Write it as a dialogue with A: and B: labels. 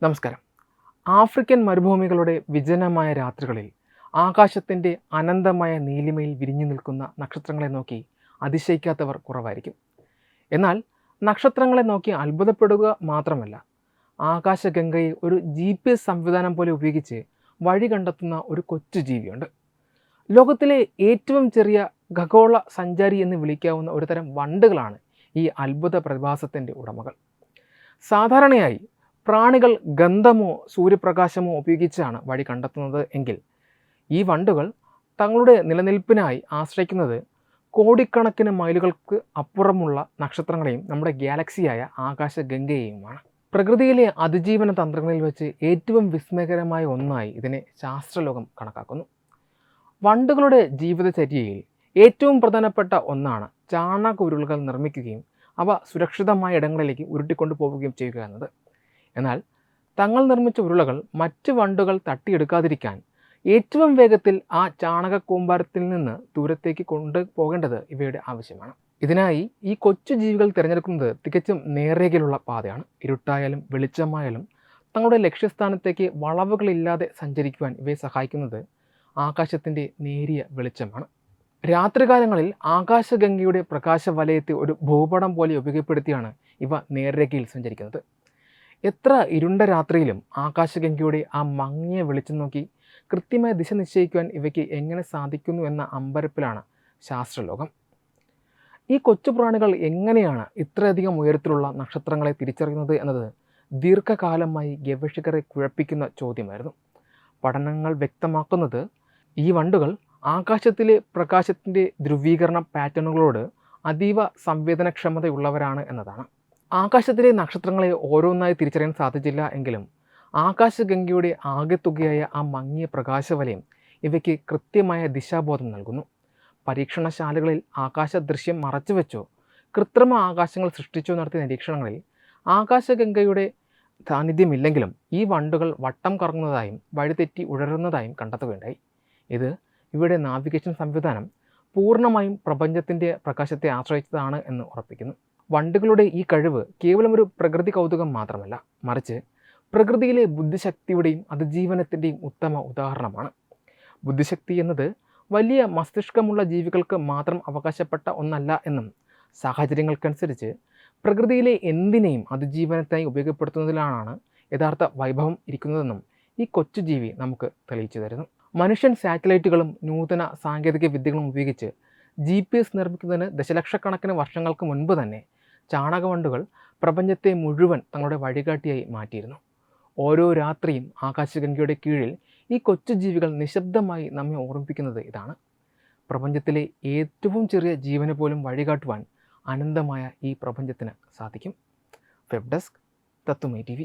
A: നമസ്കാരം. ആഫ്രിക്കൻ മരുഭൂമികളുടെ വിജനമായ രാത്രികളിൽ ആകാശത്തിൻ്റെ അനന്തമായ നീലിമയിൽ വിരിഞ്ഞു നിൽക്കുന്ന നക്ഷത്രങ്ങളെ നോക്കി അതിശയിക്കാത്തവർ കുറവായിരിക്കും. എന്നാൽ നക്ഷത്രങ്ങളെ നോക്കി അത്ഭുതപ്പെടുക മാത്രമല്ല, ആകാശഗംഗയെ ഒരു GPS സംവിധാനം പോലെ ഉപയോഗിച്ച് വഴി കണ്ടെത്തുന്ന ഒരു കൊച്ചു ജീവിയുണ്ട്. ലോകത്തിലെ ഏറ്റവും ചെറിയ ഖഗോള സഞ്ചാരി എന്ന് വിളിക്കാവുന്ന ഒരു തരം വണ്ടുകളാണ് ഈ അത്ഭുത പ്രതിഭാസത്തിൻ്റെ ഉടമകൾ. സാധാരണയായി പ്രാണികൾ ഗന്ധമോ സൂര്യപ്രകാശമോ ഉപയോഗിച്ചാണ് വഴി കണ്ടെത്തുന്നത് എങ്കിൽ ഈ വണ്ടുകൾ തങ്ങളുടെ നിലനിൽപ്പിനായി ആശ്രയിക്കുന്നത് കോടിക്കണക്കിന് മൈലുകൾക്ക് അപ്പുറമുള്ള നക്ഷത്രങ്ങളെയും നമ്മുടെ ഗാലക്സിയായ ആകാശഗംഗയെയുമാണ്. പ്രകൃതിയിലെ അതിജീവന തന്ത്രങ്ങളിൽ വെച്ച് ഏറ്റവും വിസ്മയകരമായ ഒന്നായി ഇതിനെ ശാസ്ത്രലോകം കണക്കാക്കുന്നു. വണ്ടുകളുടെ ജീവിതചര്യയിൽ ഏറ്റവും പ്രധാനപ്പെട്ട ഒന്നാണ് ചാണക ഉരുളുകൾ നിർമ്മിക്കുകയും അവ സുരക്ഷിതമായ ഇടങ്ങളിലേക്ക് ഉരുട്ടിക്കൊണ്ടു പോവുകയും ചെയ്യുക എന്നത്. എന്നാൽ തങ്ങൾ നിർമ്മിച്ച ഉരുളകൾ മറ്റ് വണ്ടുകൾ തട്ടിയെടുക്കാതിരിക്കാൻ ഏറ്റവും വേഗത്തിൽ ആ ചാണകക്കൂമ്പാരത്തിൽ നിന്ന് ദൂരത്തേക്ക് കൊണ്ടുപോകേണ്ടത് ഇവയുടെ ആവശ്യമാണ്. ഇതിനായി ഈ കൊച്ചു ജീവികൾ തിരഞ്ഞെടുക്കുന്നത് തികച്ചും നേർരേഖയിലുള്ള പാതയാണ്. ഇരുട്ടായാലും വെളിച്ചമായാലും തങ്ങളുടെ ലക്ഷ്യസ്ഥാനത്തേക്ക് വളവുകളില്ലാതെ സഞ്ചരിക്കുവാൻ ഇവയെ സഹായിക്കുന്നത് ആകാശത്തിൻ്റെ നേരിയ വെളിച്ചമാണ്. രാത്രികാലങ്ങളിൽ ആകാശഗംഗയുടെ പ്രകാശവലയത്തെ ഒരു ഭൂപടം പോലെ ഉപയോഗപ്പെടുത്തിയാണ് ഇവ നേർരേഖയിൽ സഞ്ചരിക്കുന്നത്. എത്ര ഇരുണ്ട രാത്രിയിലും ആകാശഗംഗയുടെ ആ മങ്ങിയ വെളിച്ചം നോക്കി കൃത്യമായ ദിശ നിശ്ചയിക്കുവാൻ ഇവയ്ക്ക് എങ്ങനെ സാധിക്കുന്നു എന്ന അമ്പരപ്പിലാണ് ശാസ്ത്രലോകം. ഈ കൊച്ചു പ്രാണികൾ എങ്ങനെയാണ് ഇത്രയധികം ഉയരത്തിലുള്ള നക്ഷത്രങ്ങളെ തിരിച്ചറിയുന്നത് എന്നത് ദീർഘകാലമായി ഗവേഷകരെ കുഴപ്പിക്കുന്ന ചോദ്യമായിരുന്നു. പഠനങ്ങൾ വ്യക്തമാക്കുന്നത് ഈ വണ്ടുകൾ ആകാശത്തിലെ പ്രകാശത്തിൻ്റെ ധ്രുവീകരണ പാറ്റേണുകളോട് അതീവ സംവേദനക്ഷമതയുള്ളവരാണ് എന്നതാണ്. ആകാശത്തിലെ നക്ഷത്രങ്ങളെ ഓരോന്നായി തിരിച്ചറിയാൻ സാധിച്ചില്ല എങ്കിലും ആകാശഗംഗയുടെ ആകെത്തുകയായ ആ മങ്ങിയ പ്രകാശവലയം ഇവയ്ക്ക് കൃത്യമായ ദിശാബോധം നൽകുന്നു. പരീക്ഷണശാലകളിൽ ആകാശദൃശ്യം മറച്ചുവെച്ചോ കൃത്രിമ ആകാശങ്ങൾ സൃഷ്ടിച്ചോ നടത്തിയ നിരീക്ഷണങ്ങളിൽ ആകാശഗംഗയുടെ സാന്നിധ്യമില്ലെങ്കിലും ഈ വണ്ടുകൾ വട്ടം കറങ്ങുന്നതായും വഴിതെറ്റി ഉഴറുന്നതായും കണ്ടെത്തുകയുണ്ടായി. ഇത് ഇവയുടെ നാവിഗേഷൻ സംവിധാനം പൂർണ്ണമായും പ്രപഞ്ചത്തിൻ്റെ പ്രകാശത്തെ ആശ്രയിച്ചതാണ് എന്ന് ഉറപ്പിക്കുന്നു. വണ്ടുകളുടെ ഈ കഴിവ് കേവലം ഒരു പ്രകൃതി കൗതുകം മാത്രമല്ല, മറിച്ച് പ്രകൃതിയിലെ ബുദ്ധിശക്തിയുടെയും അതിജീവനത്തിൻ്റെയും ഉത്തമ ഉദാഹരണമാണ്. ബുദ്ധിശക്തി എന്നത് വലിയ മസ്തിഷ്കമുള്ള ജീവികൾക്ക് മാത്രം അവകാശപ്പെട്ട ഒന്നല്ല എന്നും സാഹചര്യങ്ങൾക്കനുസരിച്ച് പ്രകൃതിയിലെ എന്തിനേയും അതിജീവനത്തിനായി ഉപയോഗപ്പെടുത്തുന്നതിലാണ് യഥാർത്ഥ വൈഭവം ഇരിക്കുന്നതെന്നും ഈ കൊച്ചു ജീവി നമുക്ക് തെളിയിച്ചു തരുന്നു. മനുഷ്യൻ സാറ്റലൈറ്റുകളും നൂതന സാങ്കേതിക വിദ്യകളും ഉപയോഗിച്ച് GPS നിർമ്മിക്കുന്നതിന് ദശലക്ഷക്കണക്കിന് വർഷങ്ങൾക്ക് മുൻപ് തന്നെ ചാണകവണ്ടുകൾ പ്രപഞ്ചത്തെ മുഴുവൻ തങ്ങളുടെ വഴികാട്ടിയായി മാറ്റിയിരുന്നു. ഓരോ രാത്രിയും ആകാശഗംഗയുടെ കീഴിൽ ഈ കൊച്ചു ജീവികൾ നിശബ്ദമായി നമ്മെ ഓർമ്മിപ്പിക്കുന്നത് ഇതാണ്. പ്രപഞ്ചത്തിലെ ഏറ്റവും ചെറിയ ജീവന് പോലും വഴികാട്ടുവാൻ അനന്തമായ ഈ പ്രപഞ്ചത്തിന് സാധിക്കും. വെബ് ഡെസ്ക് തത്വമൈ TV.